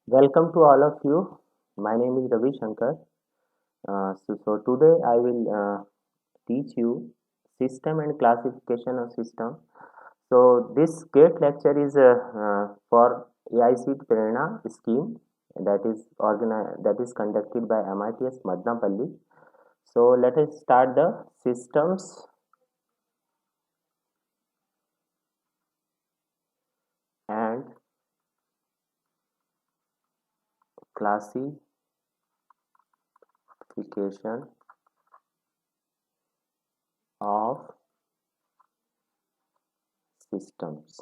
Welcome to all of you. My name is Ravi Shankar. So today I will teach you system and classification of system. So this GATE lecture is for AICTE Prerna scheme that is conducted by MITS Madnapalli. So let us start the systems and classification of systems.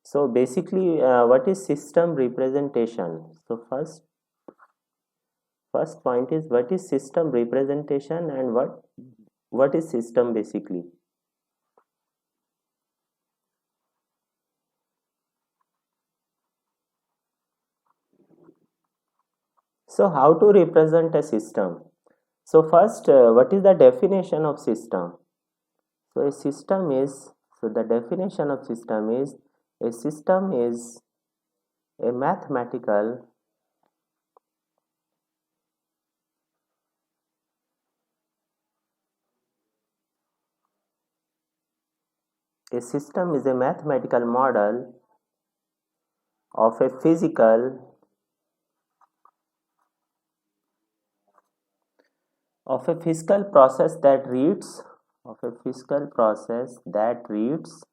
So basically, what is system representation? So first point is what is system representation and what is system basically. So how to represent a system? So first, what is the definition of system? So a system is so the definition of system is a mathematical a system is a mathematical model of a physical process that reads of a physical process that reads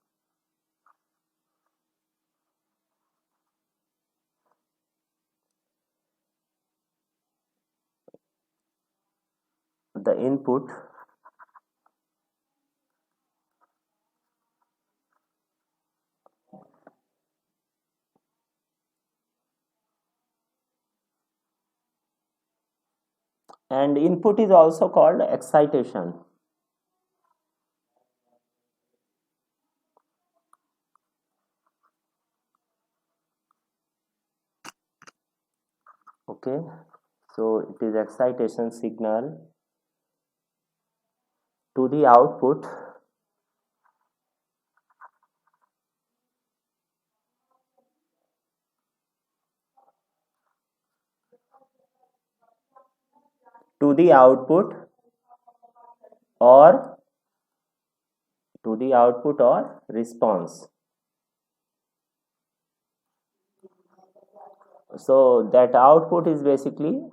the input and input is also called excitation. Okay, so it is excitation signal to the output to the output or response. So that output is basically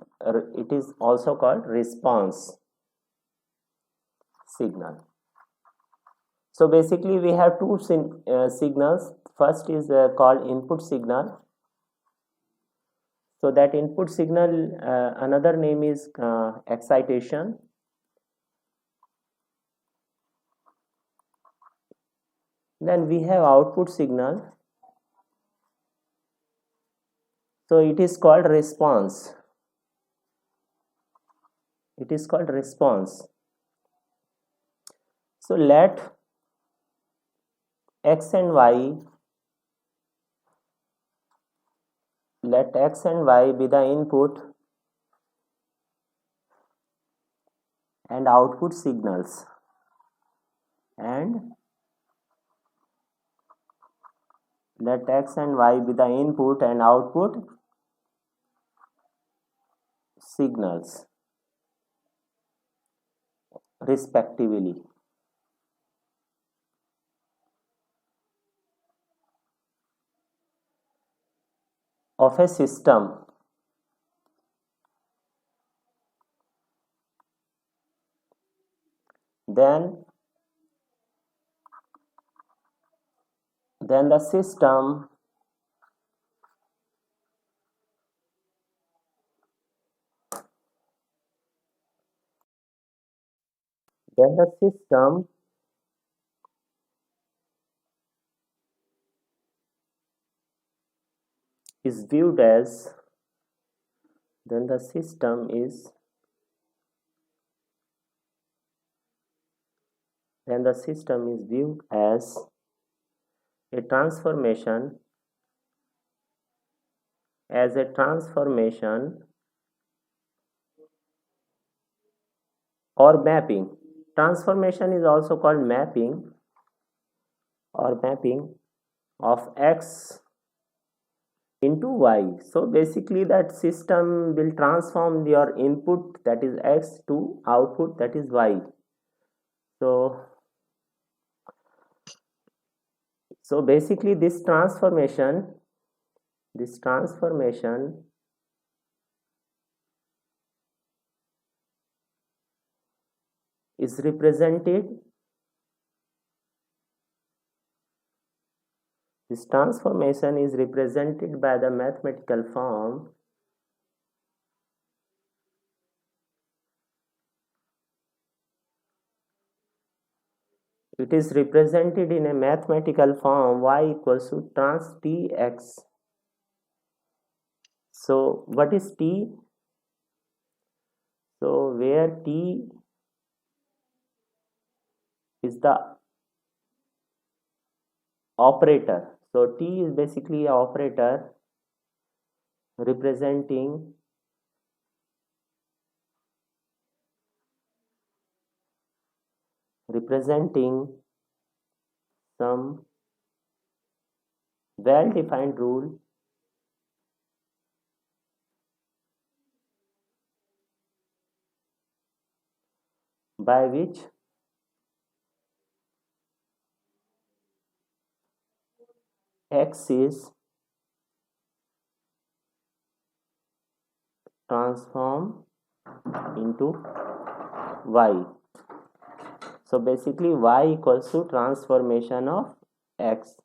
it is also called response signal. So basically we have two signals. First is called input signal. So that input signal, another name is excitation. Then we have output signal. So it is called response. It is called response. So let x and y be the input and output signals, and let x and y be the input and output signals respectively of a system. Then the system then the system is viewed as then the system is viewed as a transformation as a transformation or mapping. Transformation is also called mapping or mapping of x into y. So basically that system will transform your input, that is x, to output, that is y. So basically this transformation is represented by the mathematical form y equals to trans tx. So what is t? So where t is the operator, so t is basically a operator representing some well defined rule by which x is transformed into y. So basically y equals to transformation of x.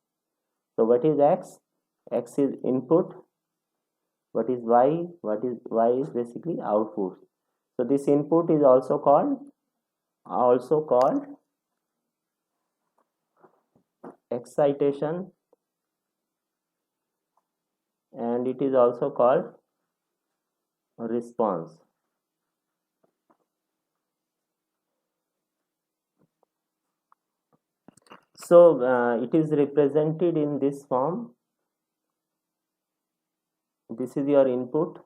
So what is x? X is input. What is y? What is y is basically output. So this input is also called excitation, and it is also called response. So it is represented in this form. This is your input,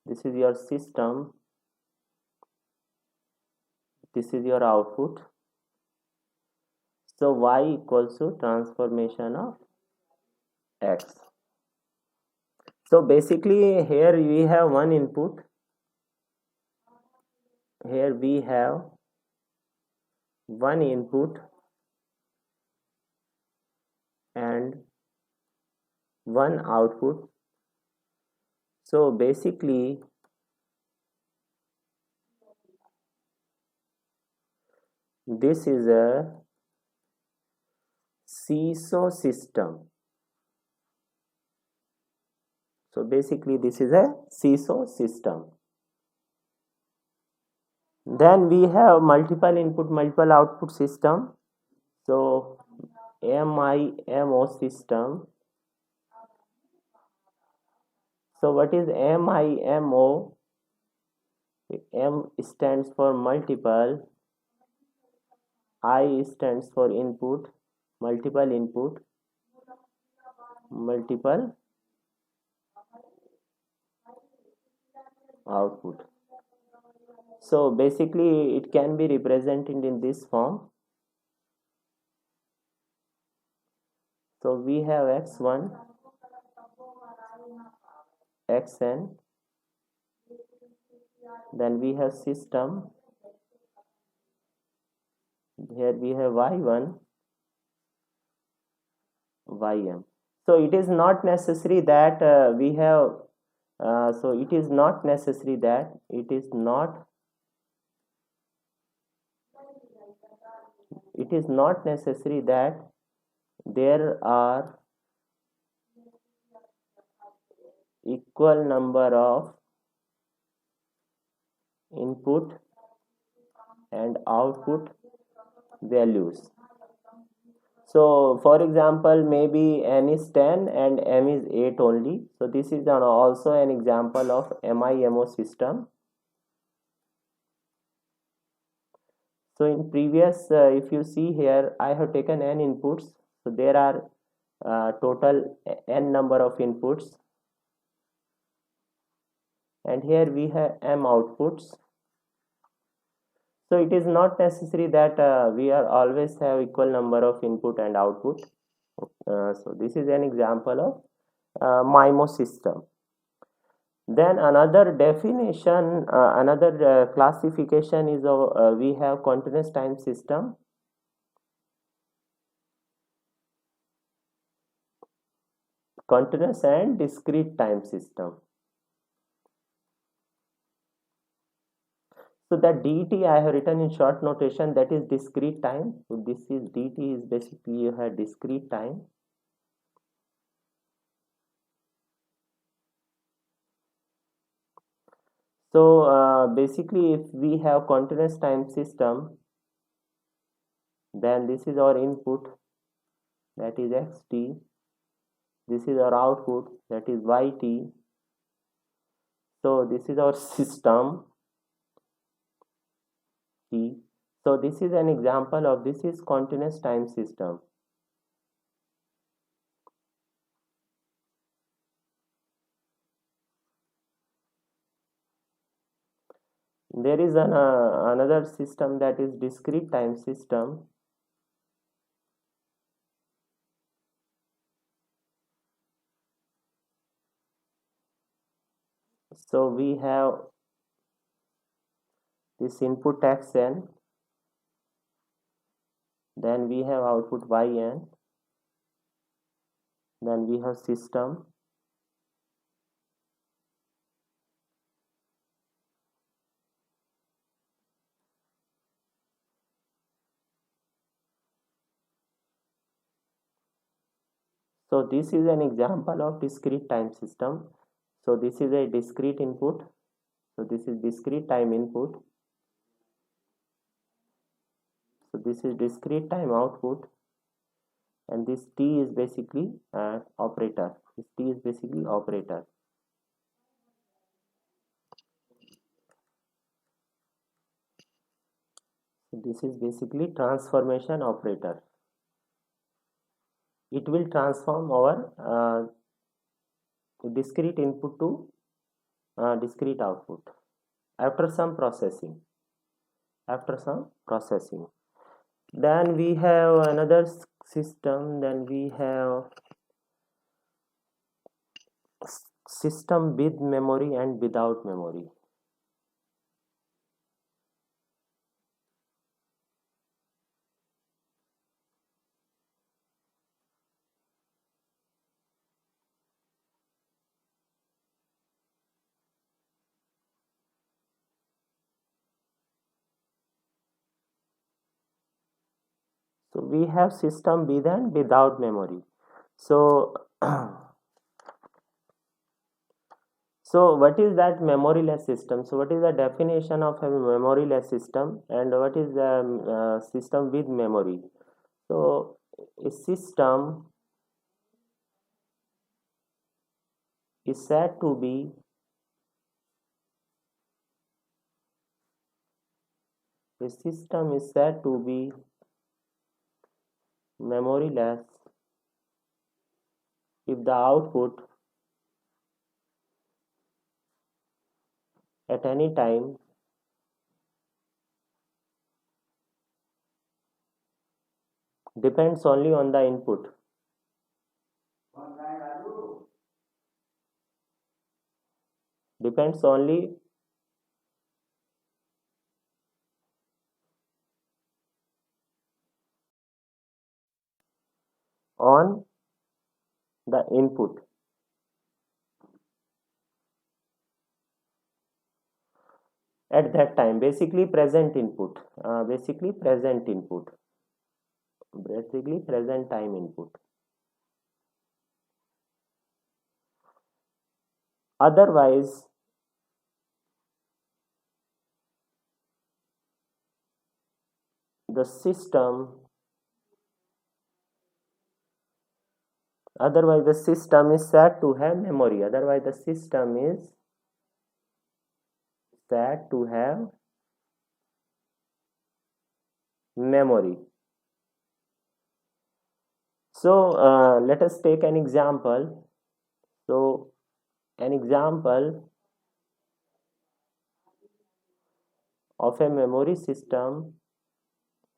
this is your system, this is your output. So y equals to transformation of x. So basically here we have one input, here we have one input and one output. So basically this is a seesaw system. So basically this is a seesaw system. Then we have multiple input multiple output system. So MIMO system. So what is MIMO? M stands for multiple, I stands for input, multiple input, multiple output. So basically it can be represented in this form. So we have x1, xn, then we have system, here we have y1, ym. So it is not necessary that we have so it is not necessary that there are equal number of input and output values. So for example, maybe n is 10 and m is 8 only. So this is also an example of MIMO system. So in previous, if you see here, I have taken n inputs. So there are total n number of inputs. And here we have m outputs. So it is not necessary that we are always have equal number of input and output. So this is an example of MIMO system. Then another definition, another classification is we have continuous time system, continuous and discrete time system. So that DT I have written in short notation, that is discrete time. So this is DT is basically you have discrete time. So basically if we have continuous time system, then this is our input, that is xt, this is our output, that is yt. So this is our system t. So this is an example of, this is continuous time system. There is another system, that is discrete time system. So we have this input xn, then we have output yn, then we have system, so this is an example of discrete time system. So this is a discrete input, so this is discrete time input, so this is discrete time output, and this t is basically operator, this t is basically operator. So this is basically transformation operator. It will transform our discrete input to discrete output after some processing, then we have another system, then we have system with memory and without memory. So we have system with and without memory. So so what is that memoryless system? So what is the definition of a memoryless system, and what is the system with memory? So a system is said to be memoryless if the output at any time depends only on the input. Depends only on the input at that time, basically present input, basically present time input. Otherwise the system is said to have memory. Otherwise the system is said to have memory. So let us take an example. So an example of a memory system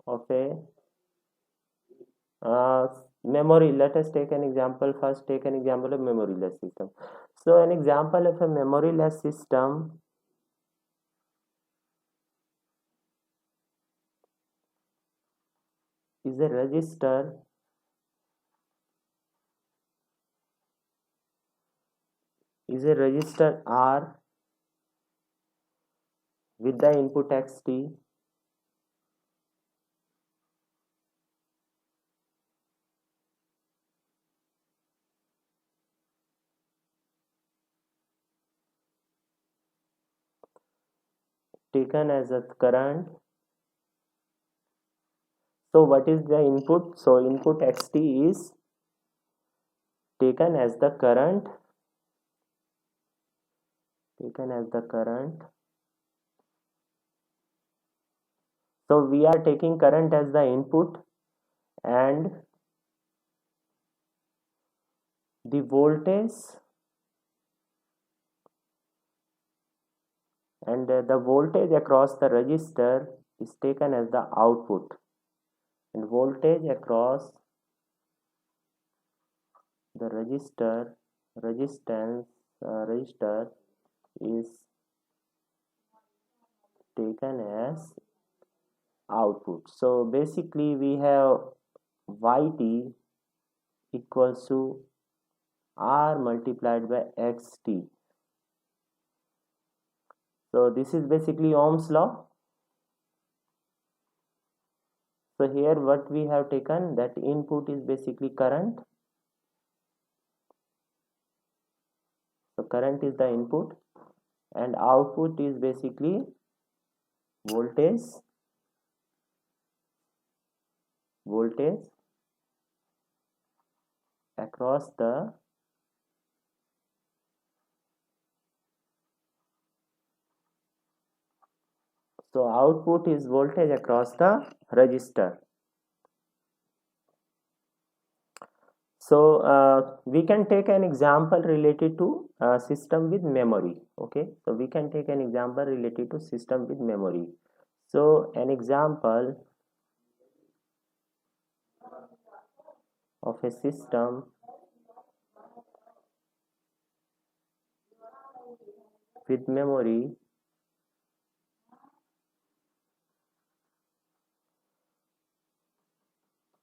of a Memory, let us take an example. First take an example of memoryless system. So an example of a memoryless system is a register R with the input xt taken as a current. So what is the input? So input xt is taken as the current, so we are taking current as the input, and the voltage, the voltage across the resistor is taken as the output, and voltage across the resistor is taken as output. So basically we have yt equals to r multiplied by xt. So this is basically Ohm's law. So here what we have taken, that input is basically current. So current is the input and output is basically voltage across the output is voltage across the resistor. So we can take an example related to system with memory. Okay, so we can take an example related to system with memory. So an example of a system with memory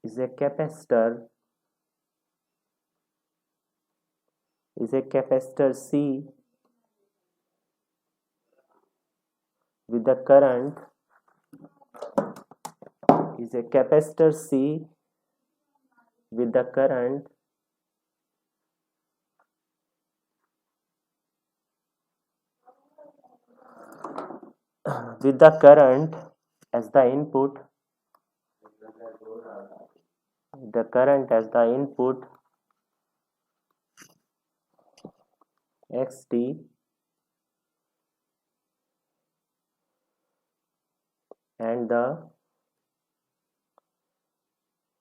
is a capacitor C with the current is a capacitor C with the current as the input, xt, and the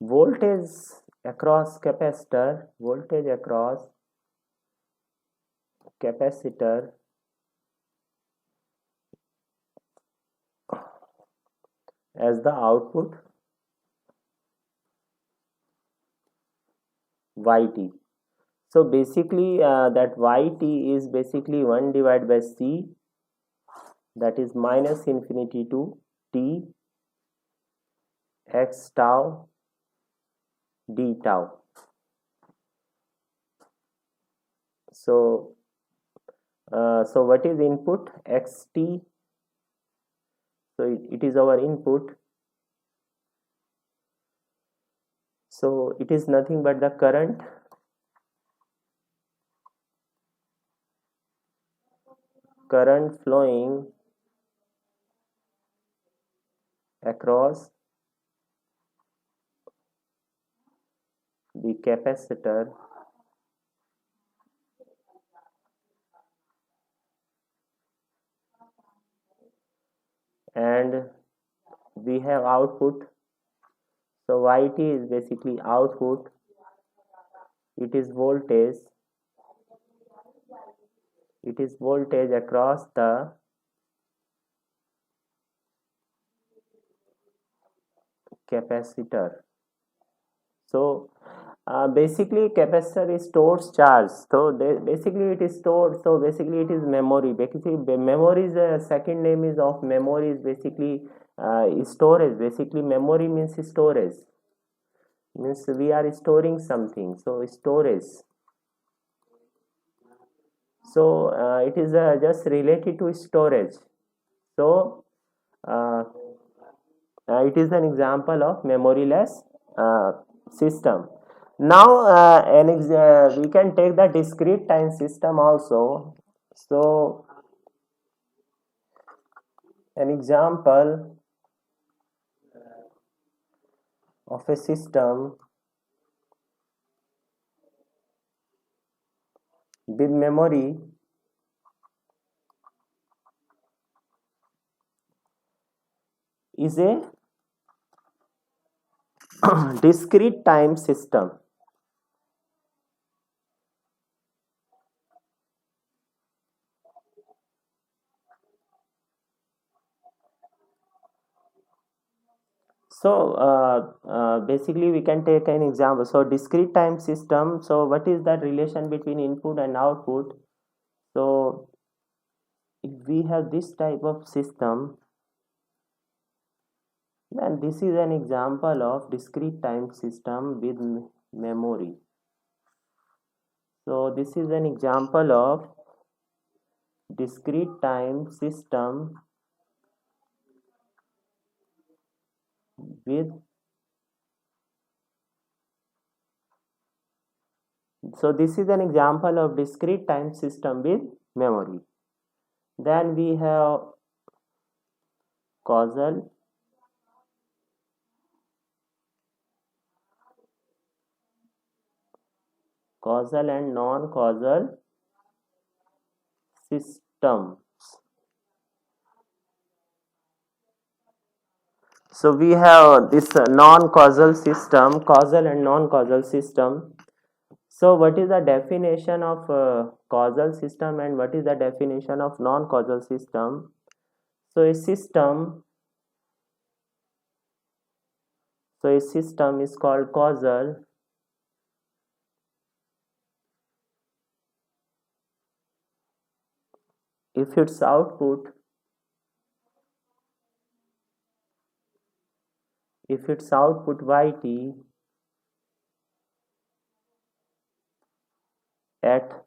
voltage across capacitor as the output yt. So basically that yt is basically 1 divided by c, that is minus infinity to t x tau d tau. So so what is input? Xt. So it is our input. So it is nothing but the current flowing across the capacitor and we have output. So yt is basically output. It is voltage across the capacitor. So Basically capacitor stores charge, so basically it is stored, so basically it is memory. Basically memory is second name is of memory is basically storage. Basically memory means storage, means we are storing something, so storage. So it is just related to storage. So uh, it is an example of memoryless uh, system. Now we can take the discrete time system also. So an example of a system with memory is a discrete time system. So basically we can take an example. So discrete time system, so what is that relation between input and output? So if we have this type of system, then this is an example of discrete time system with memory. So this is an example of discrete time system with, so this is an example of discrete time system with memory. Then we have causal, causal and non-causal systems. So we have this non-causal system, causal and non-causal system. So what is the definition of causal system and what is the definition of non-causal system? So a system is called causal if its output yt at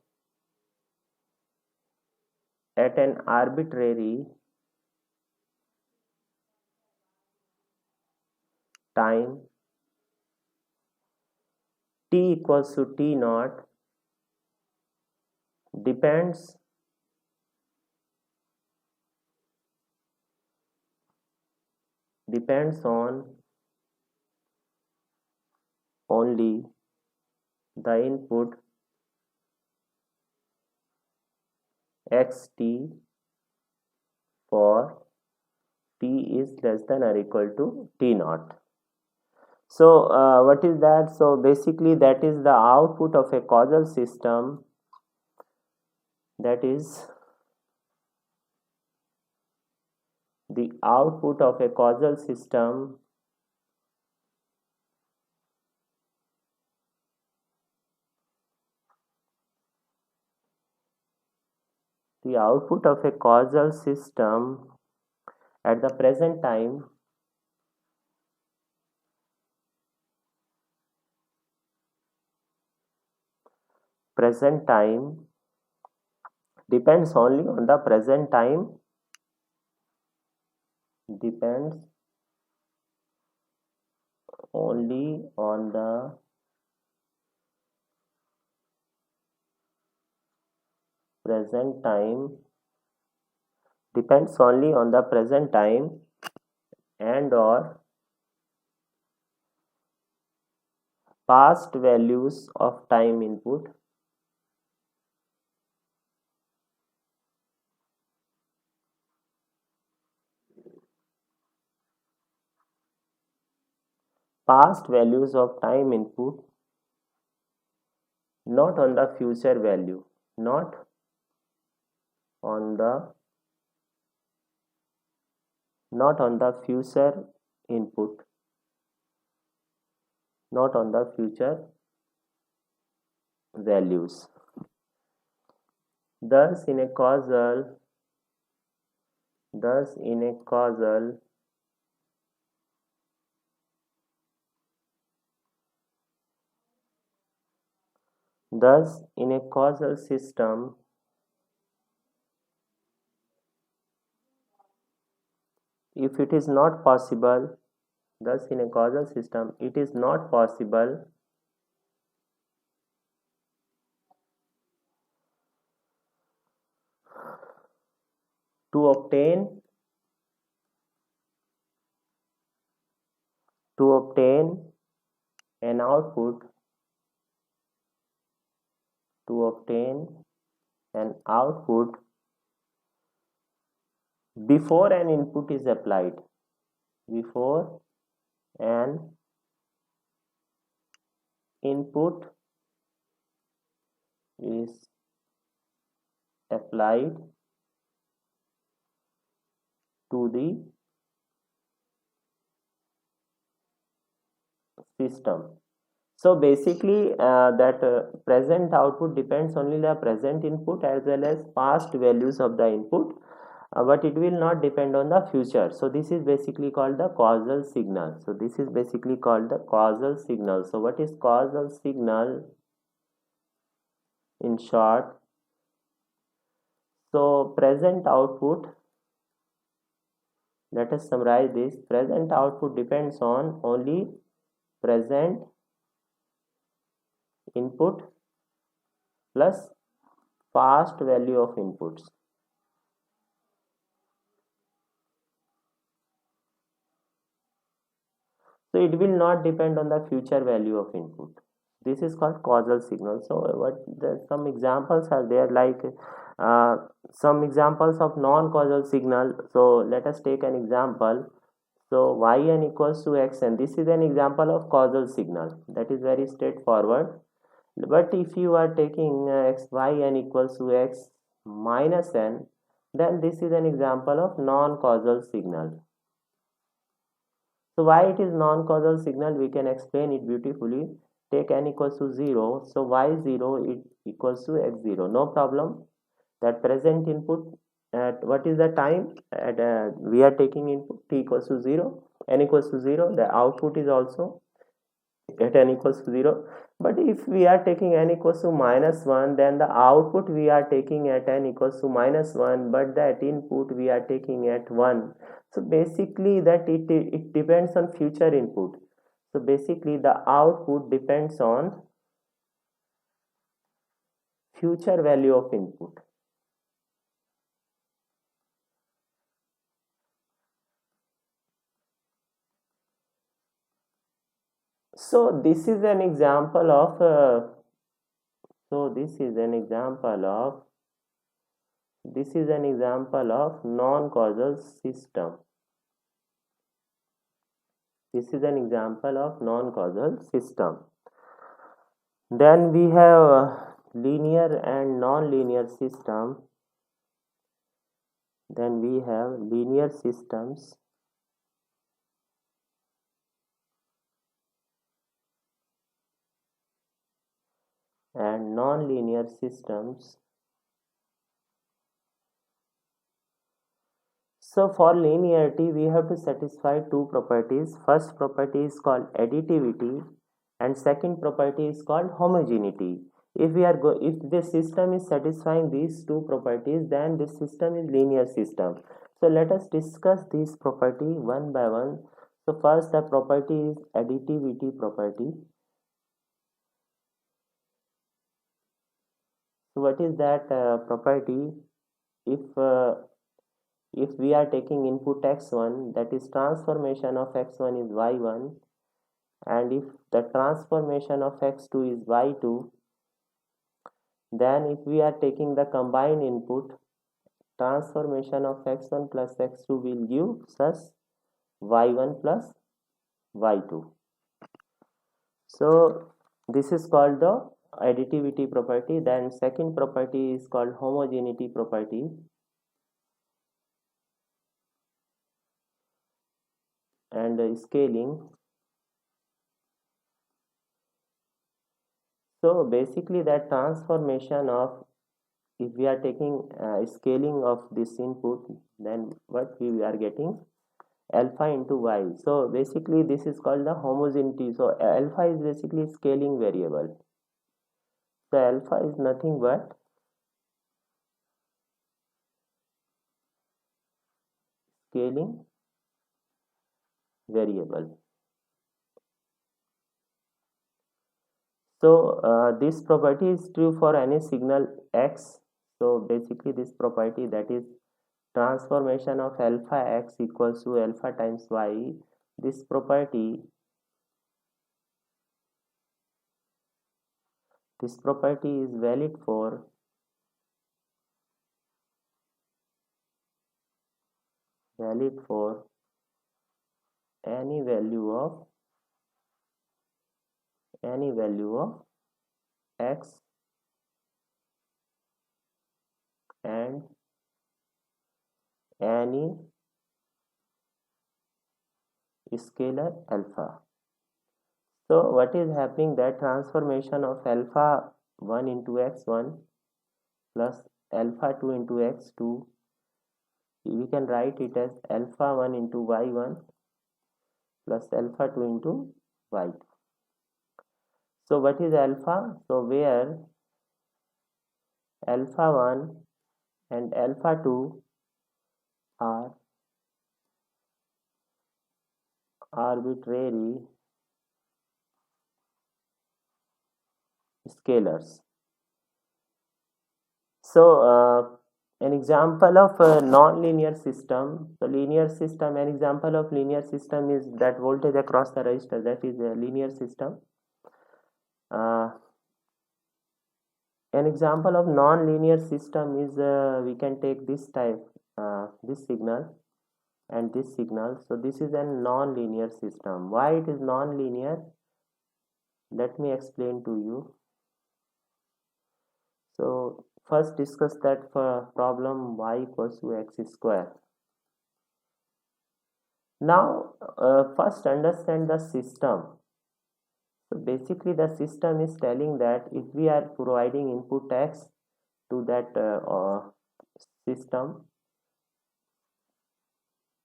an arbitrary time t equals to t naught depends on only the input xt for t is less than or equal to t naught. So what is that? So basically that is the output of a causal system, that is the output of a causal system the output of a causal system at the present time depends only on the present time depends only on the present time depends only on the present time and or past values of time input past values of time input, not on the future value, not on the future input, not on the future values. Thus in a causal thus in a causal thus in a causal system, if it is not possible thus in a causal system it is not possible to obtain an output to obtain an output before an input is applied, before an input is applied to the system. So basically that present output depends only the present input as well as past values of the input, but it will not depend on the future. So this is basically called the causal signal. So this is basically called the causal signal. So what is causal signal in short? So present output, let us summarize this. Present output depends on only present input plus past value of inputs. So it will not depend on the future value of input. This is called causal signal. So what some examples are there, like uh, some examples of non-causal signal. So let us take an example. So yn equals to xn. This is an example of causal signal. That is very straightforward. But if you are taking yn equals to x minus n, then this is an example of non-causal signal. So why it is non-causal signal, we can explain it beautifully. Take n equals to 0, so y0 it equals to x0, no problem. That present input at what is the time at we are taking input t equals to 0, n equals to 0, the output is also at n equals to 0. But if we are taking n equals to minus 1, then the output we are taking at n equals to minus 1, but that input we are taking at 1. So basically that it depends on future input. So basically the output depends on future value of input. So this is an example of non-causal system. This is an example of non-causal system. Then we have linear and non-linear system. Then we have linear systems and non-linear systems. So for linearity, we have to satisfy two properties. First property is called additivity, and second property is called homogeneity. If the system is satisfying these two properties, then this system is linear system. So let us discuss this property one by one. So first the property is additivity property. So what is that property? If we are taking input x1, that is transformation of x1 is y1, and if the transformation of x2 is y2, then if we are taking the combined input, transformation of x1 plus x2 will give us y1 plus y2. So this is called the additivity property. Then second property is called homogeneity property. And scaling. So basically that transformation of, if we are taking scaling of this input, then what we are getting alpha into y. So basically this is called the homogeneity. So alpha is basically scaling variable. So alpha is nothing but scaling variable. So this property is true for any signal x. So basically this property, that is transformation of alpha x equals to alpha times y, this property is valid for any value of x and any scalar alpha. So what is happening, that transformation of alpha 1 into x1 plus alpha 2 into x2, we can write it as alpha 1 into y1 plus alpha 2 into y2. So what is alpha? So where alpha 1 and alpha 2 are arbitrary scalars. So an example of a non-linear system. So linear system, an example of linear system is that voltage across the resistor, that is a linear system. An example of non-linear system is we can take this type, this signal and this signal. So this is a non-linear system. Why it is non-linear? Let me explain to you. So first discuss that for problem y equals to x square. Now first understand the system. So basically the system is telling that if we are providing input x to that system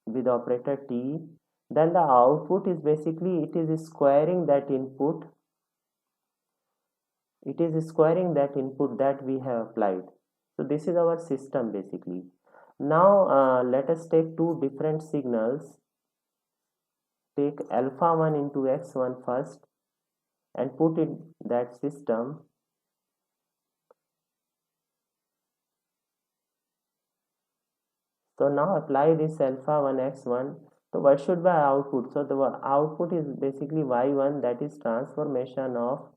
with operator t, then the output is basically, it is squaring that input, that we have applied. So this is our system basically. Now let us take two different signals. Take alpha 1 into x1 first and put in that system. So now apply this alpha 1 x1. So what should be output? So the output is basically y1, that is transformation of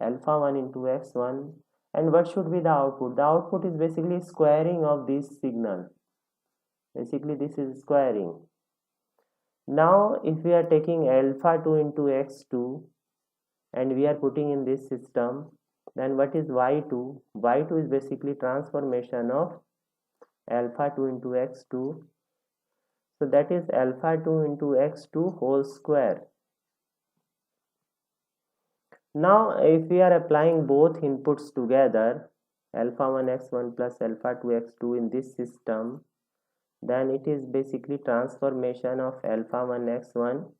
alpha 1 into x1. And what should be the output? The output is basically squaring of this signal. Basically this is squaring. Now if we are taking alpha 2 into x2 and we are putting in this system, then what is y2? Y2 is basically transformation of alpha 2 into x2. So that is alpha 2 into x2 whole square. Now if we are applying both inputs together, alpha 1 x1 plus alpha 2 x2 in this system, then it is basically transformation of alpha 1 x1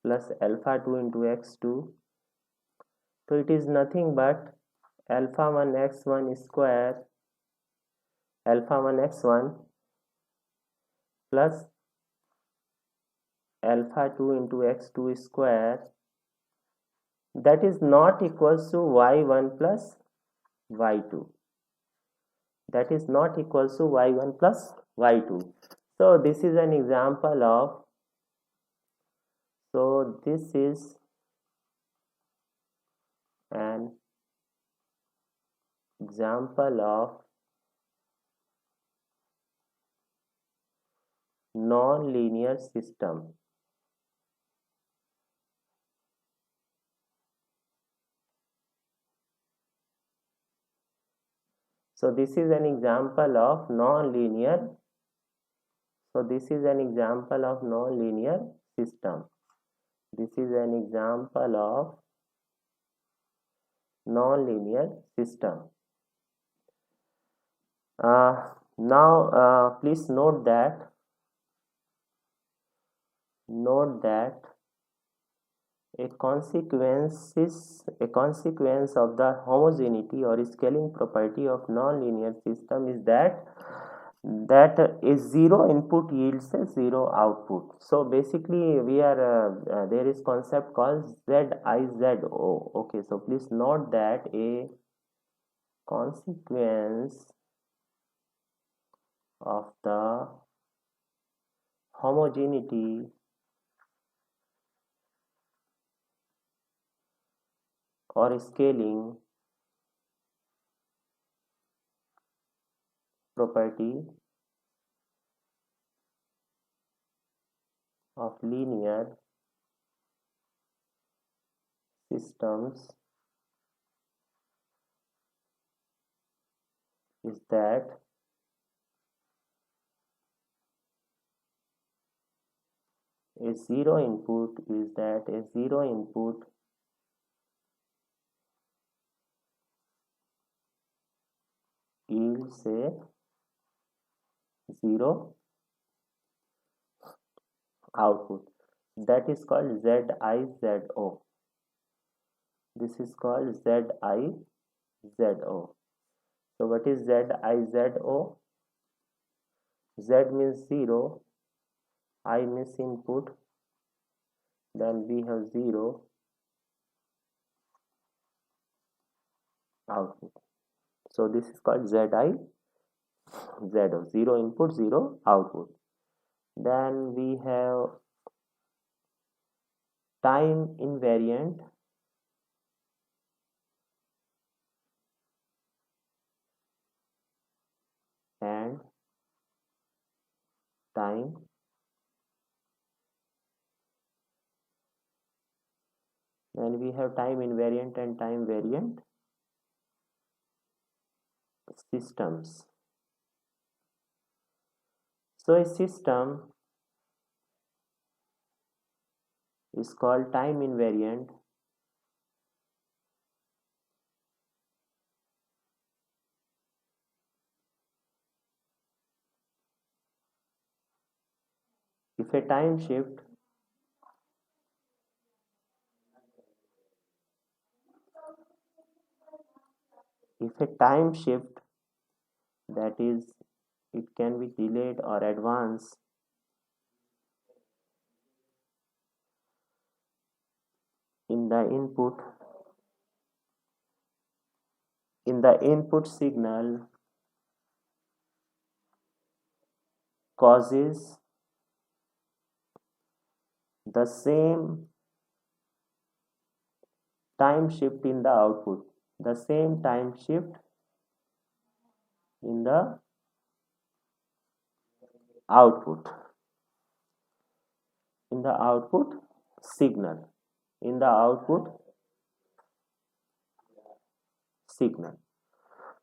plus alpha 2 into x2. So it is nothing but alpha 1 x1 square alpha 1 x1 plus alpha 2 into x2 square, that is not equals to y1 plus y2. That is not equals to y1 plus y2. So this is an example of, so this is an example of non-linear system. So this is an example of non-linear. So this is an example of non-linear system. This is an example of non-linear system. Now please note that a consequence of the homogeneity or scaling property of non-linear system is that a zero input yields a zero output. So basically we are there is concept called ZIZO. Okay, so please note that a consequence of the homogeneity or scaling property of linear systems is that a zero input yields a zero output. That is called ZIZO. This is called ZIZO. So what is ZIZO? Z means zero, I means input, then we have zero output. So this is called ZIZO, zero input, zero output. Then we have time invariant and time then we have time invariant and time variant systems. So a system is called time invariant if a time shift if a time shift that is it can be delayed or advanced in the input signal causes the same time shift in the output, the same time shift in the output in the output signal in the output signal.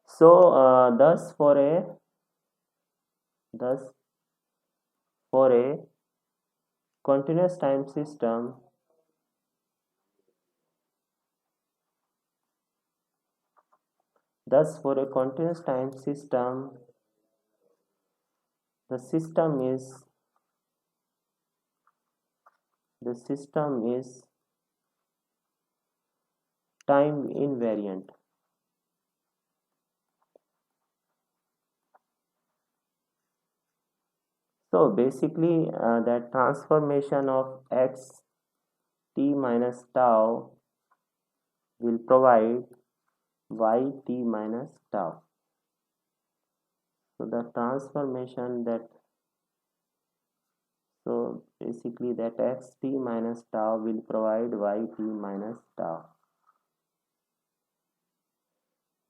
So thus for a continuous time system, the system is time invariant. So basically that transformation of x t minus tau will provide y t minus tau. So the transformation that so basically that x t minus tau will provide y t minus tau.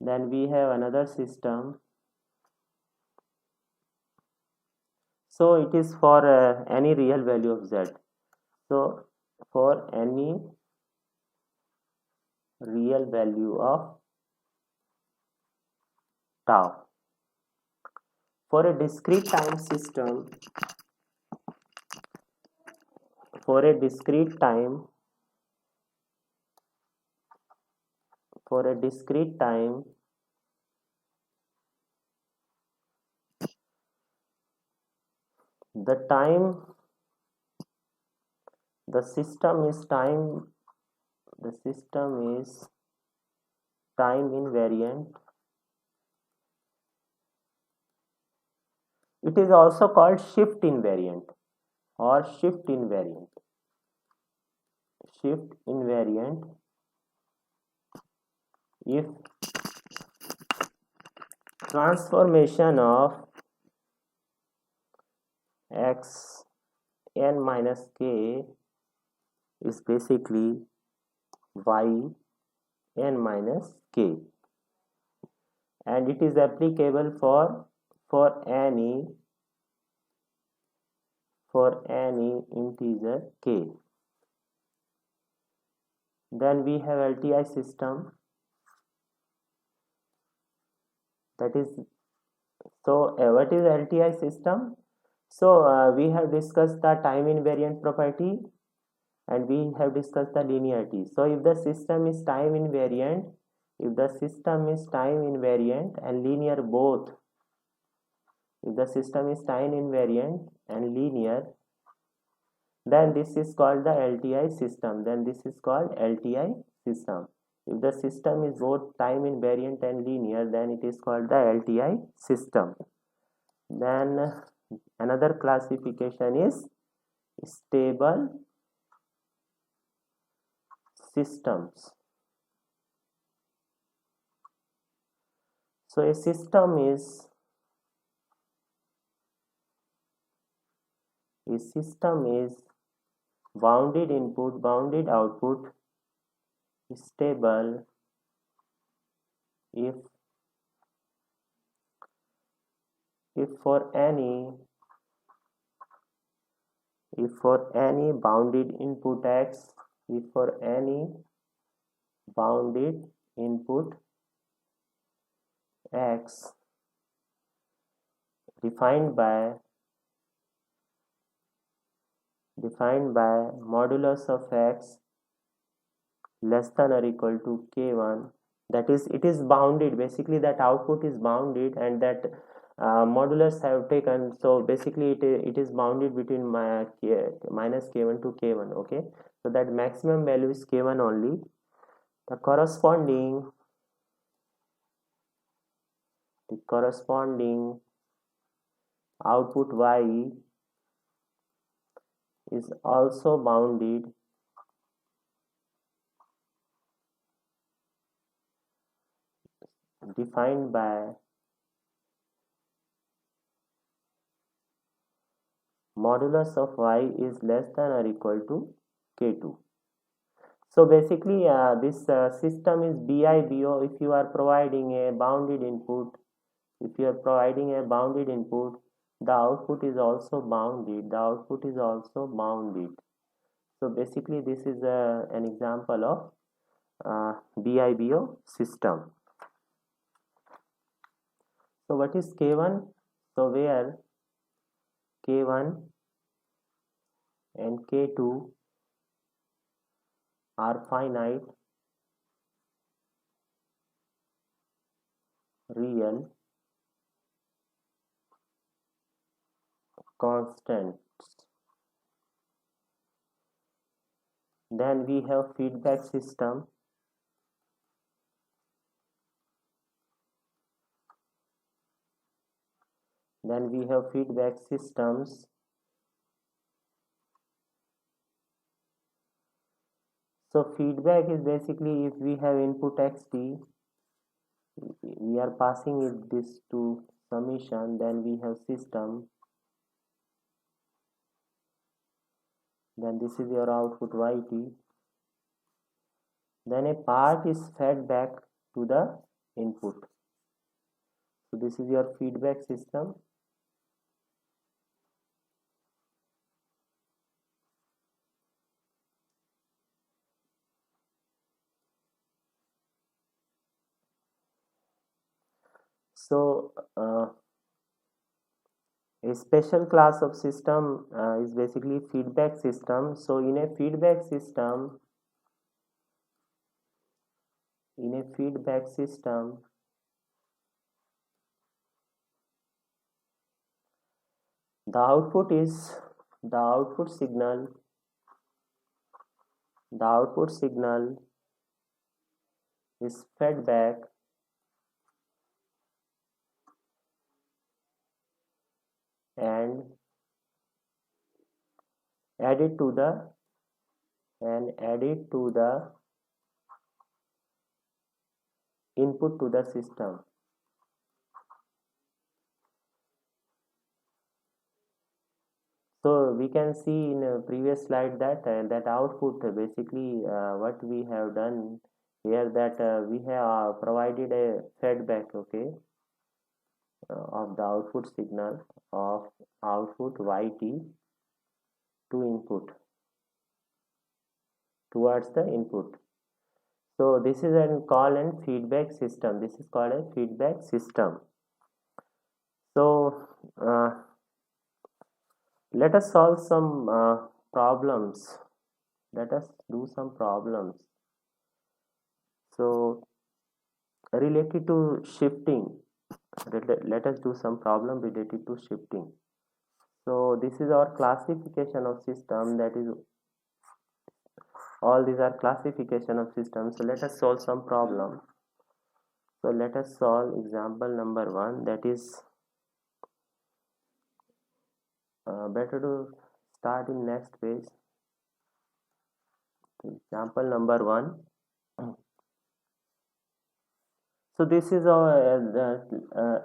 Then we have another system. So it is for any real value of z. So for any real value of tau. For a discrete time system, for a discrete time for a discrete time the time the system is time invariant. It is also called shift invariant or shift invariant if transformation of x n minus k is basically y n minus k, and it is applicable for any integer k. Then we have LTI system, that is, so what is LTI system? So we have discussed the time invariant property and we have discussed the linearity. So if the system is time invariant and linear both, if the system is time invariant and linear, then this is called the LTI system. If the system is both time invariant and linear, then it is called the LTI system. Then another classification is stable systems. So a system is bounded input, bounded output, stable if for any bounded input x, defined by modulus of x less than or equal to k1, that is, it is bounded, basically that output is bounded and that modulus have taken, so basically it is bounded between minus k1 to k1. Okay, so that maximum value is k1 only. The corresponding output y is also bounded defined by modulus of y is less than or equal to k2. So basically this system is BIBO if you are providing a bounded input. The output is also bounded. So basically this is an example of BIBO system. So what is K1? So where K1 and K2 are finite real constants. Then we have feedback system. So feedback is basically if we have input xt, we are passing it this to summation, then we have system, then this is your output yt, then a part is fed back to the input. So this is your feedback system. So a special class of system is basically feedback system. So in a feedback system, in a feedback system, the output is the output signal is fed back and added to the input to the system. So we can see in a previous slide that that output basically what we have done here, that we have provided a feedback, okay, of the output signal of output yt to input towards the input. So this is a call and feedback system. This is called a feedback system. So let us solve some problems. Let us do some problems. So related to shifting, let us do some problem related to shifting. So this is our classification of system, that is, all these are classification of systems. So let us solve some problem. So let us solve example number 1, that is better to start in next page. Example number 1. So this is our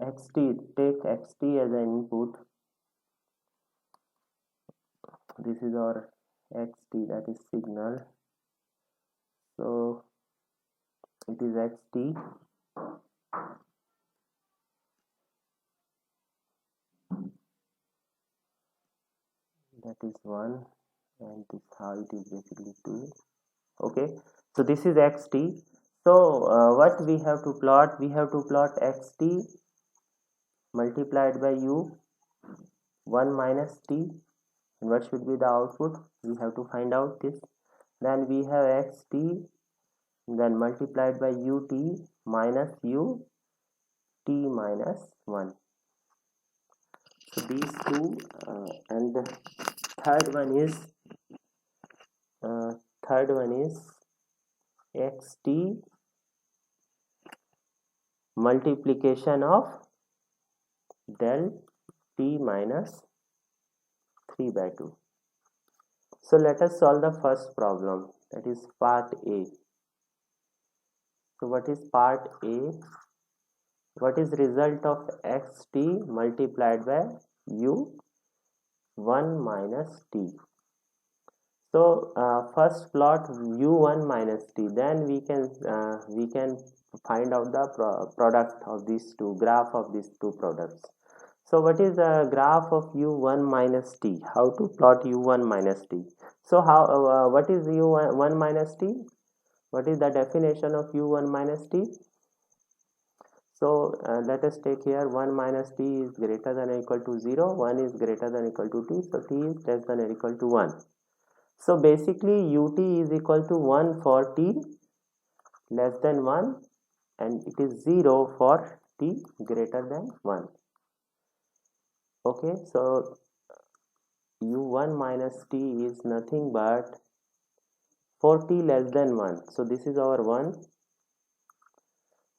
xt. Take xt as an input. This is our xt, that is signal. So it is xt. That is 1, and this how it is basically 2. Okay, so this is xt. So what we have to plot? We have to plot xt multiplied by u 1 minus t, and what should be the output? We have to find out this. Then we have xt then multiplied by ut minus u t minus 1. So these two, and the third one is xt multiplication of del t minus 3 by 2. So let us solve the first problem, that is part A. So what is part A? What is result of xt multiplied by u 1 minus t? So first plot u1 minus t, then we can find out the product of these two, graph of these two products. So what is the graph of u1 minus t? How to plot u1 minus t? So how what is u1 minus t? What is the definition of u1 minus t? So let us take here 1 minus t is greater than or equal to 0, 1 is greater than or equal to t, so t is less than or equal to 1. So basically ut is equal to 1 for t less than 1, and it is 0 for t greater than 1. Okay, so u1 minus t is nothing but for t less than 1. So this is our 1.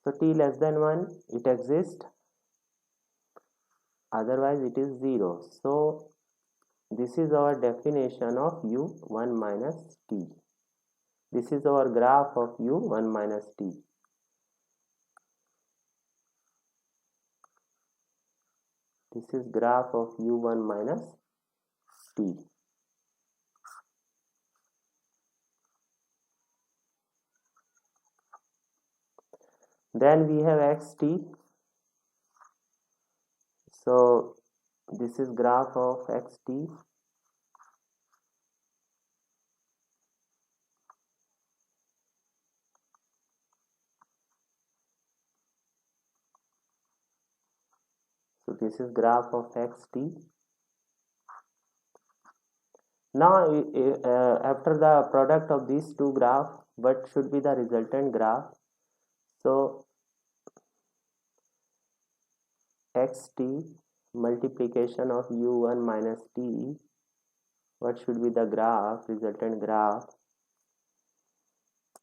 So t less than 1, it exists, otherwise it is 0. So this is our definition of u1 minus t. This is our graph of u1 minus t. This is graph of u1 minus t. Then we have xt. So this is graph of xt. So this is graph of xt. Now after the product of these two graphs, what should be the resultant graph? So xt multiplication of u1 minus t, what should be the graph, resultant graph?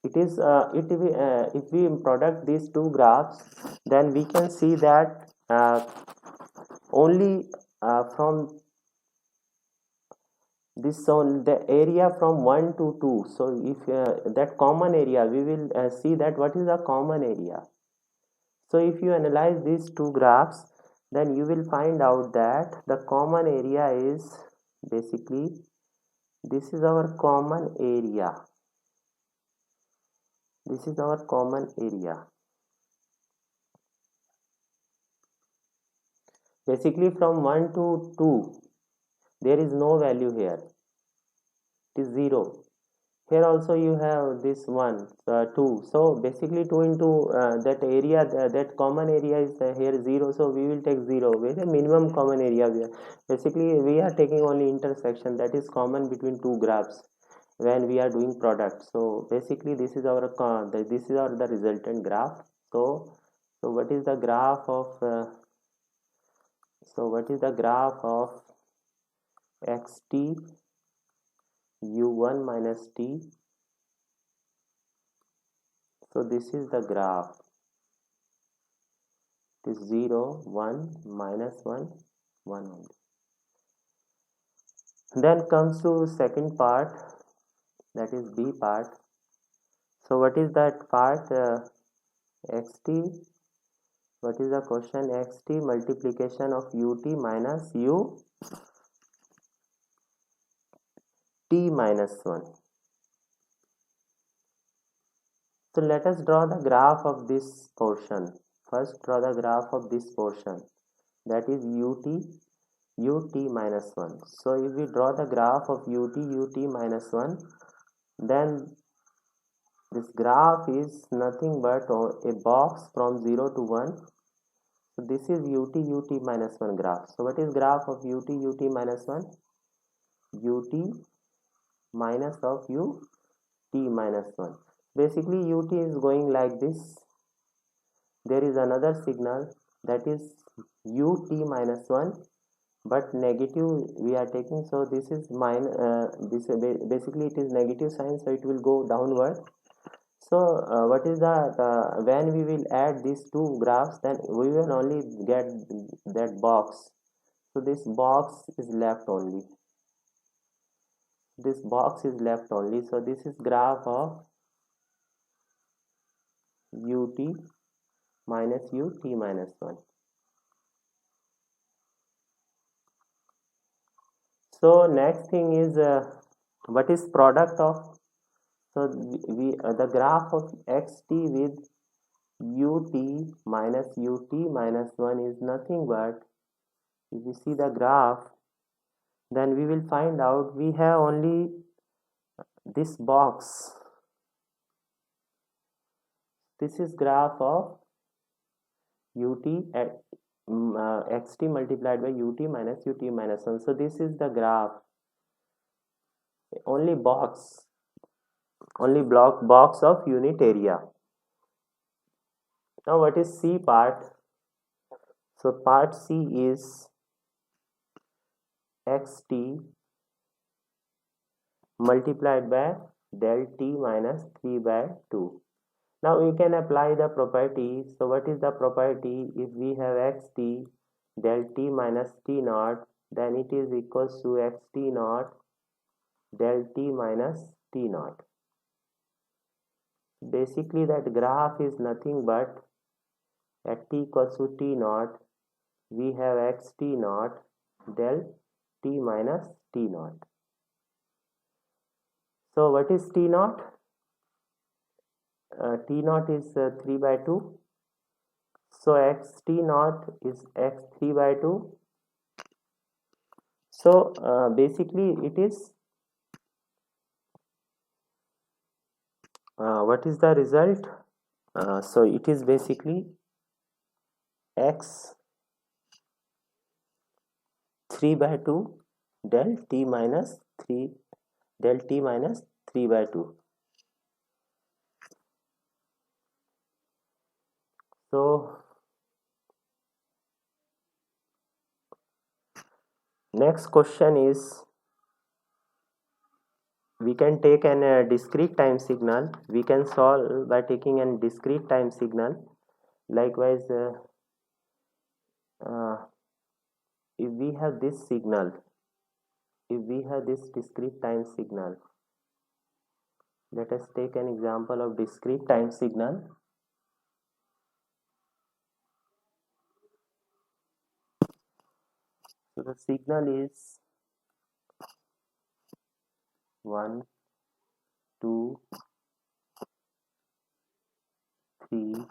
It is if we product these two graphs, then we can see that only from this zone the area from 1 to 2. So if that common area, we will see that what is the common area. So if you analyze these two graphs, then you will find out that the common area is basically, this is our common area, this is our common area. Basically from 1 to 2 there is no value here, it is 0. Here also you have this 1 2, so basically 2 into that area, that common area is here 0, so we will take 0 with a minimum common area. Basically we are taking only intersection that is common between two graphs when we are doing product. So basically this is our the resultant graph. So what is the graph of xt u1 minus t? So this is the graph, it is 0 1 minus 1 1 only. Then comes to second part, that is b part. So what is that part? xt, what is the question? xt multiplication of ut minus u t minus 1. So let us draw the graph of this portion. First draw the graph of this portion, that is ut minus 1. So if we draw the graph of ut minus 1, then this graph is nothing but a box from 0 to 1. So this is ut minus 1 graph. So what is graph of ut minus 1? ut minus of ut minus 1. Basically ut is going like this. There is another signal, that is ut minus 1, but negative we are taking. So this is this basically it is negative sign, so it will go downward. So what is when we will add these two graphs, then we will only get that box. So this box is left only, this box is left only. So this is graph of ut minus ut minus 1. So next thing is what is product of, so we the graph of xt with ut minus 1 is nothing but, if you see the graph, then we will find out we have only this box. This is graph of ut at xt multiplied by ut minus 1. So this is the graph, only box, only box of unit area. Now what is c part? So part c is xt multiplied by del t minus 3 by 2. Now we can apply the property. So what is the property? If we have xt del t minus t naught, then it is equals to xt naught del t minus t naught. Basically that graph is nothing but at t equals to t naught, we have xt naught del t minus t naught. So what is t naught? T naught is 3 by 2. So xt naught is x3 by 2. So basically it is what is the result? So it is basically x 3 by 2 del t minus 3 del t minus 3 by 2. So next question is, we can take an discrete time signal. We can solve by taking a discrete time signal. Likewise, uh, if we have this signal, if we have this discrete time signal, let us take an example of discrete time signal. So the signal is 1, 2, 3,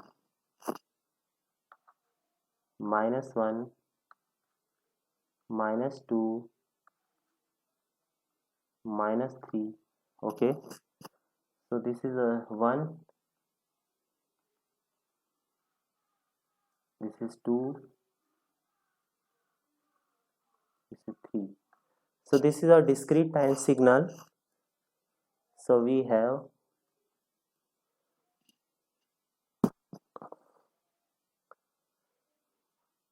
-1, -2, -3. Okay, so this is a 1, this is 2, this is 3. So this is our discrete time signal. So we have,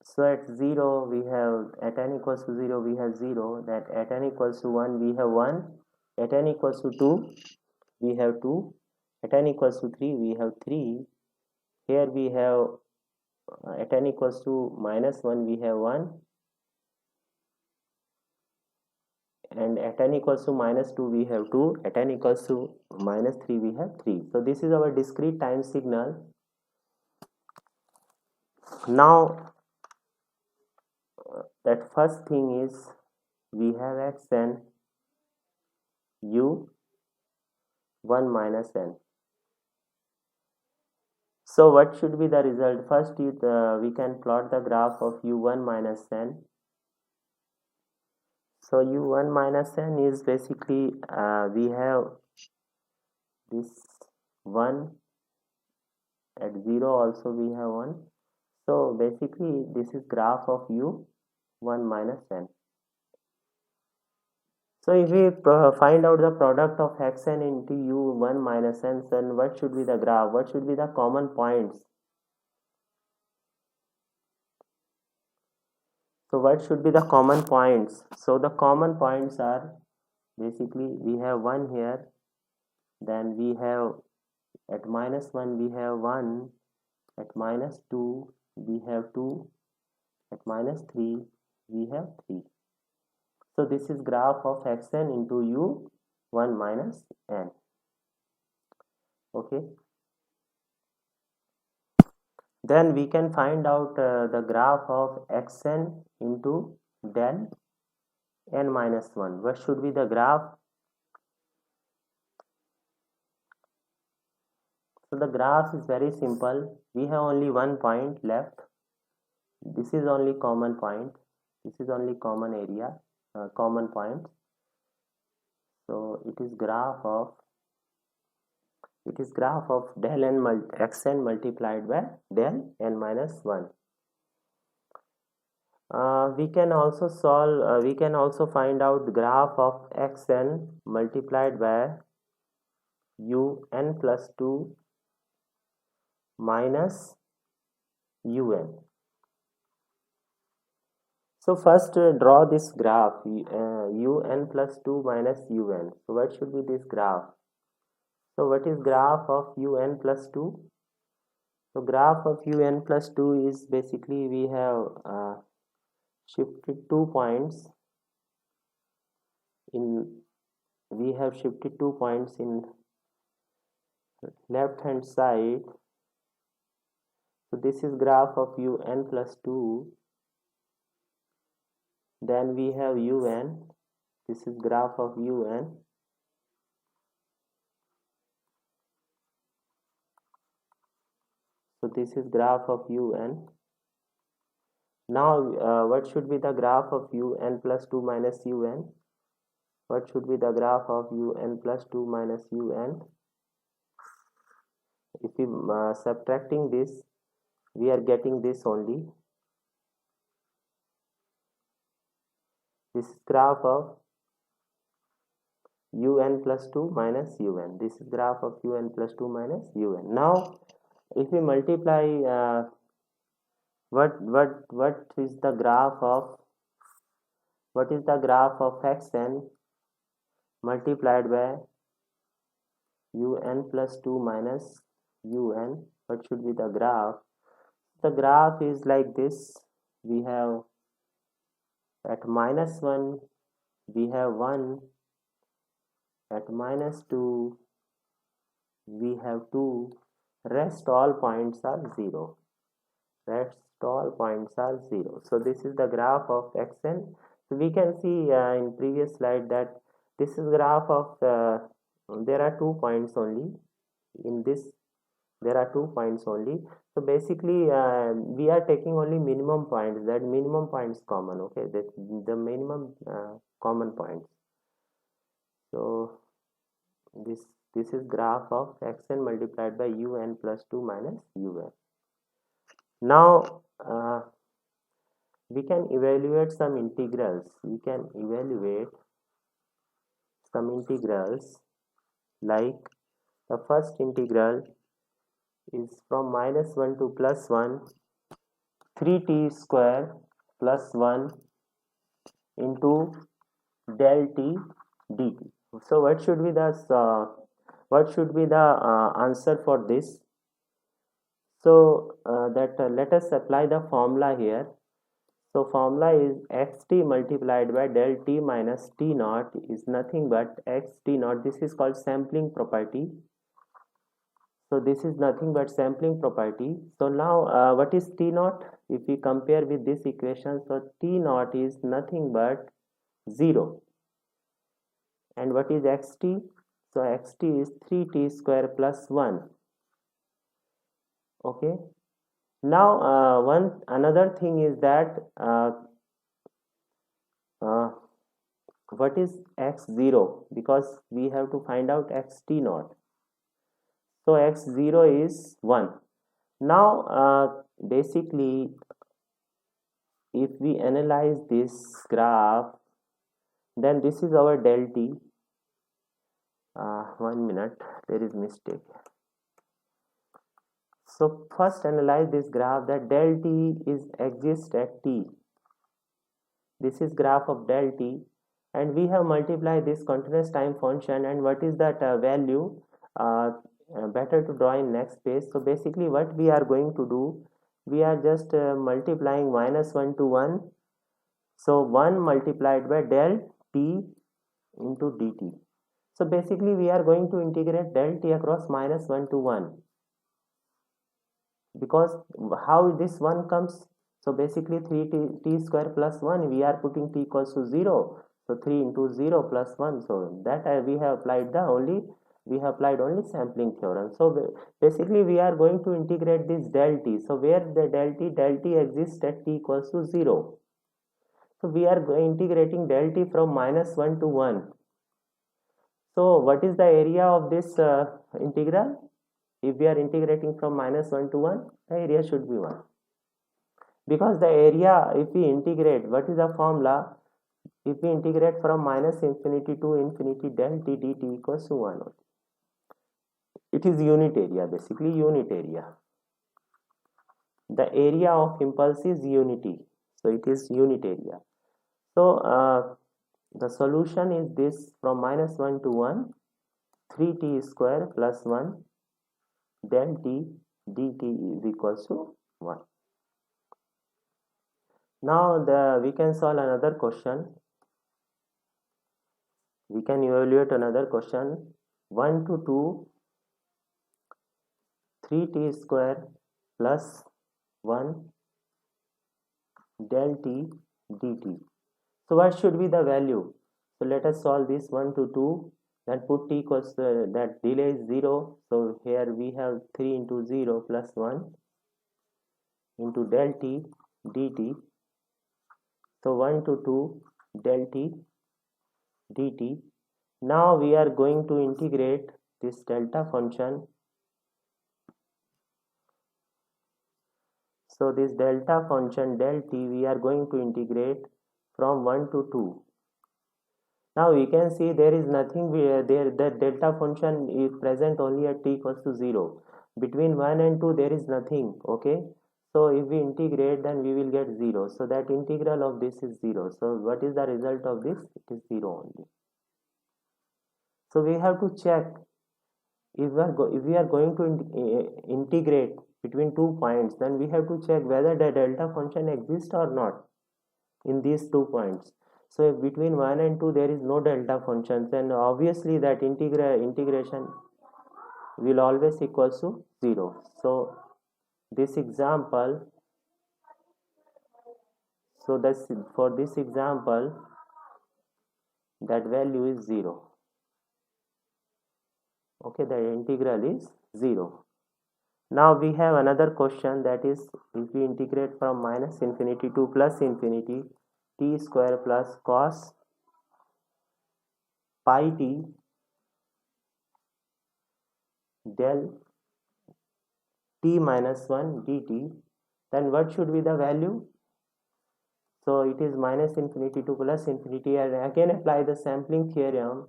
so at 0 we have, at n equals to 0 we have 0, that at n equals to 1 we have 1, at n equals to 2 we have 2, at n equals to 3 we have 3. Here we have at n equals to -1 we have 1, and at n equals to -2 we have 2, at n equals to -3 we have 3. So this is our discrete time signal. Now that first thing is, we have x and u 1 minus n. So what should be the result? First we can plot the graph of u1 minus n. So u1 minus n is basically, we have this 1, at 0 also we have 1. So basically this is graph of u1 minus n. So if we find out the product of xn into u1 minus n, then what should be the graph? What should be the common points? So what should be the common points? So the common points are, basically we have 1 here, then we have at -1 we have 1, at -2 we have 2, at -3 we have 3. So this is graph of xn into u1 minus n. Okay. Then we can find out the graph of xn into del n minus 1. What should be the graph? So the graph is very simple. We have only one point left. This is only common point. This is only common area, common point. So it is graph of del n xn multiplied by del n minus 1. We can also solve. We can also find out the graph of xn multiplied by un plus 2 minus un. So first draw this graph, un plus 2 minus un. So what should be this graph? So what is graph of un plus 2? So graph of un plus 2 is basically, we have shifted 2 points in, we have shifted 2 points in left hand side. So this is graph of un plus 2. Then we have un. This is graph of un. So this is graph of un. Now what should be the graph of un plus 2 minus un? What should be the graph of un plus 2 minus un? If we subtracting this, we are getting this only. This is graph of un plus 2 minus un. This is graph of un plus 2 minus un. Now if we multiply what is the graph of xn multiplied by un plus 2 minus un? What should be the graph? The graph is like this. We have at -1 we have 1, at -2 we have 2, rest all points are 0. Rest all points are 0. So this is the graph of xn. So we can see in previous slide that this is graph of there are 2 points only. In this there are 2 points only. So basically we are taking only minimum points, that minimum points common, okay, the minimum common points. So this is graph of xn multiplied by un plus 2 minus un. Now we can evaluate some integrals. Like the first integral is from -1 to +1, 3t square plus 1 into del t dt. So what should be the answer for this? So let us apply the formula here. So formula is xt multiplied by del t minus t naught is nothing but xt naught. This is called sampling property. So this is nothing but sampling property. So now what is t naught? If we compare with this equation, so t naught is nothing but 0. And what is xt? So xt is 3t square plus 1. Okay. Now another thing is that what is x0, because we have to find out xt naught. So x0 is 1. Now basically if we analyze this graph, then this is our del t. 1 minute, there is mistake. So first analyze this graph, that del t is exists at t. This is graph of del t, and we have multiplied this continuous time function, and what is that value? Better to draw in next page. So basically what we are going to do, we are just multiplying -1 to 1. So 1 multiplied by del t into dt. So basically we are going to integrate del t across -1 to 1. Because how this 1 comes? So basically 3t square plus 1, we are putting t equals to 0. So 3 into 0 plus 1. So that we have applied only sampling theorem. So basically we are going to integrate this del t. So where the del t exists at t equals to 0. So we are integrating del t from -1 to 1. So what is the area of this integral? If we are integrating from -1 to 1, the area should be 1. Because the area, if we integrate, what is the formula? If we integrate from -infinity to infinity, del t dt equals to 1. It is unit area, basically unit area. The area of impulse is unity. So it is unit area. So the solution is this, from -1 to 1, 3t square plus 1 del t dt is equals to 1. Now we can solve another question. We can evaluate another question. 1 to 2, 3t square plus 1 del t dt. So what should be the value? So let us solve this. 1 to 2, then put t equals that delay is 0. So here we have 3 into 0 plus 1 into del t dt. So 1 to 2 del t dt. Now we are going to integrate this delta function. So this delta function del t, we are going to integrate from 1 to 2. Now we can see there is nothing there, that delta function is present only at t equals to 0. Between 1 and 2 there is nothing. Okay, So if we integrate, then we will get 0. So that integral of this is 0. So what is the result of this? It is 0 only. So we have to check if we are going to integrate between 2 points, then we have to check whether the delta function exists or not in these 2 points. So if between 1 and 2 there is no delta function, then obviously that integration will always equals to 0. So this example, so that's for this example, that value is 0. Okay, the integral is 0. Now we have another question, that is if we integrate from minus infinity to plus infinity, t square plus cos pi t del t minus 1 dt, then what should be the value? So it is minus infinity to plus infinity, and again apply the sampling theorem.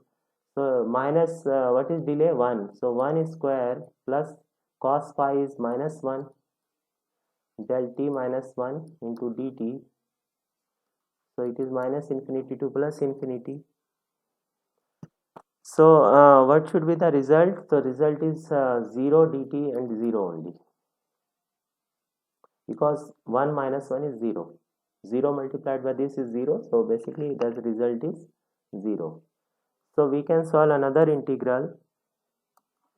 So minus what is delay? 1. So 1 is square plus cos pi is minus 1 del t minus 1 into dt. So it is minus infinity to plus infinity. So what should be the result? The result is 0 dt and 0 only, because 1 minus 1 is 0. 0 multiplied by this is 0. So basically the result is 0. So we can solve another integral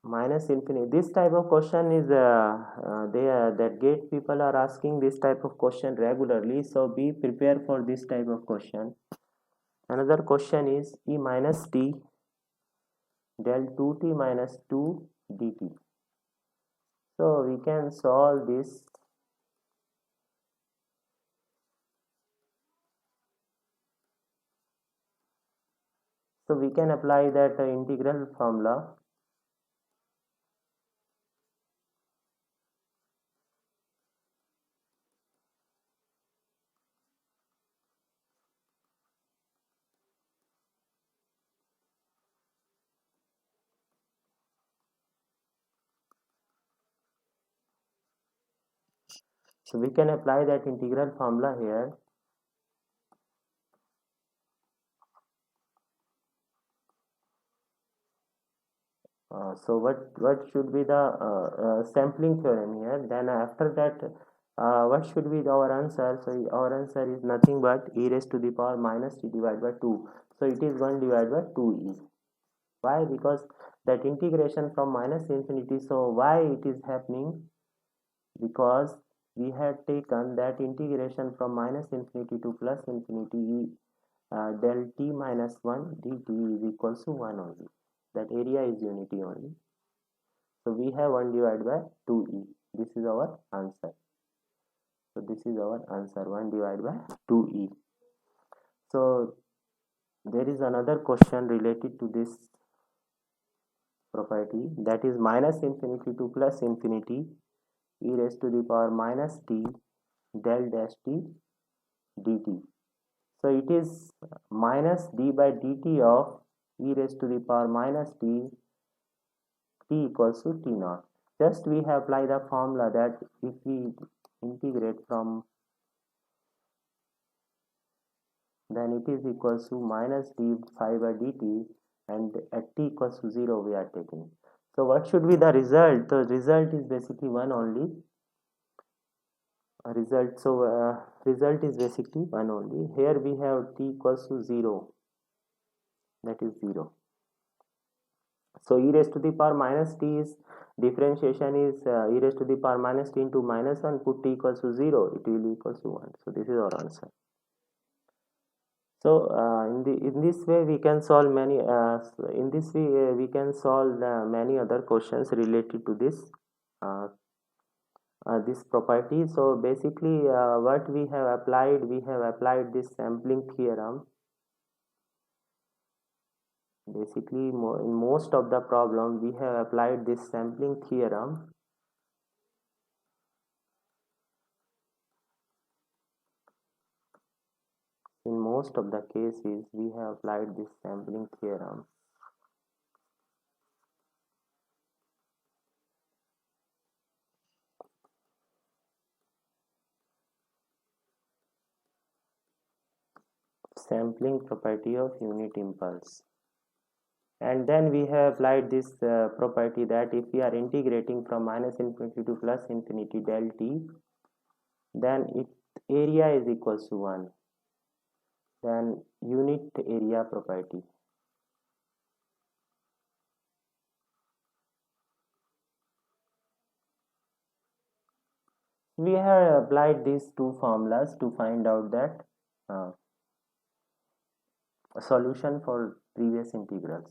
minus infinity. This type of question is that gate people are asking this type of question regularly, so be prepared for this type of question. Another question is e minus t del 2t minus 2 dt. So we can solve this. So we can apply that integral formula. So we can apply that integral formula here. So what should be the sampling theorem here? Then after that, what should be our answer? So our answer is nothing but e raised to the power minus t divided by 2. So it is 1 divided by 2e. Why? Because that integration from minus infinity. So why it is happening? Because we had taken that integration from minus infinity to plus infinity, del t minus 1 dt is equals to 1 only. That area is unity only. So we have 1 divided by 2e. This is our answer. So this is our answer, 1 divided by 2e. So there is another question related to this property, that is minus infinity to plus infinity e raised to the power minus t del dash t dt. So it is minus d by dt of e raised to the power minus t equals to t naught. Just we have applied the formula that if we integrate from, then it is equals to minus d phi by dt, and at t equals to 0 we are taking. So what should be the result? The result is basically 1 only. Result, so result is basically 1 only. Here we have t equals to 0, that is 0. So e raised to the power minus t is differentiation is e raised to the power minus t into minus 1, put t equals to 0, it will equals to 1. So this is our answer. So in this way we can solve many in this way we can solve many other questions related to uh, this property. So basically what we have applied this sampling theorem. Basically in most of the problem we have applied this sampling theorem. In most of the cases we have applied this sampling theorem. sampling property of unit impulse. And then we have applied this property that if we are integrating from minus infinity to plus infinity del t, then its area is equals to 1. Then unit area property. We have applied these two formulas to find out that a solution for previous integrals.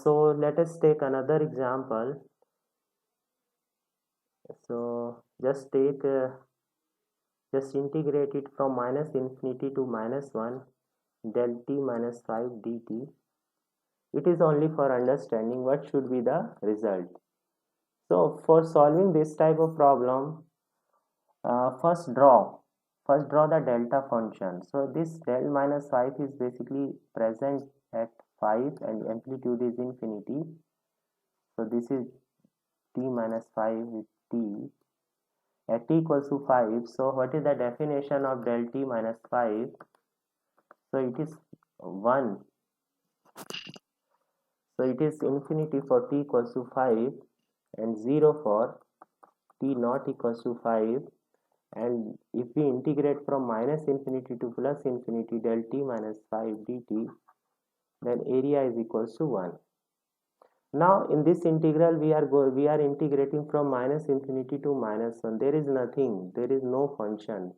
So let us take another example. So just integrate it from minus infinity to minus 1 del t minus 5 dt. It is only for understanding what should be the result. So for solving this type of problem, first draw the delta function. So this del minus 5 is basically present at 5 and amplitude is infinity. So this is t minus 5 with t at t equals to 5. So what is the definition of del t minus 5? So it is 1. So it is infinity for t equals to 5 and 0 for t not equals to 5. And if we integrate from minus infinity to plus infinity del t minus 5 dt, then area is equals to 1. Now in this integral we are integrating from minus infinity to minus 1. There is nothing, there is no function.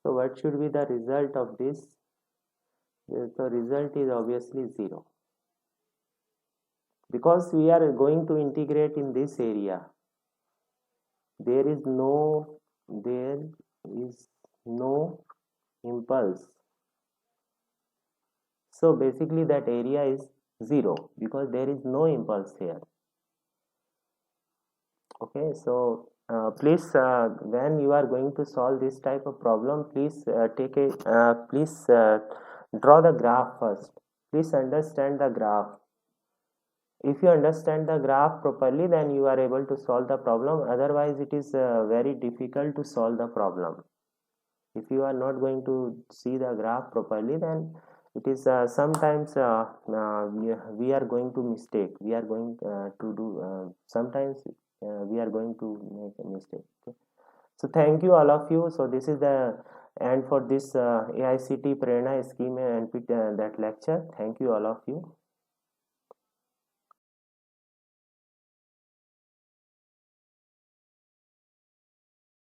So what should be the result of this? The result is obviously 0, because we are going to integrate in this area. There is no impulse. So basically that area is 0 because there is no impulse here. Okay, so please when you are going to solve this type of problem, please draw the graph first. Please understand the graph. If you understand the graph properly, then you are able to solve the problem. Otherwise it is very difficult to solve the problem. If you are not going to see the graph properly, then it is sometimes we are going to mistake. We are going to do sometimes we are going to make a mistake. Okay? So thank you all of you. So this is the end for this AICT Prerna scheme and that lecture. Thank you all of you.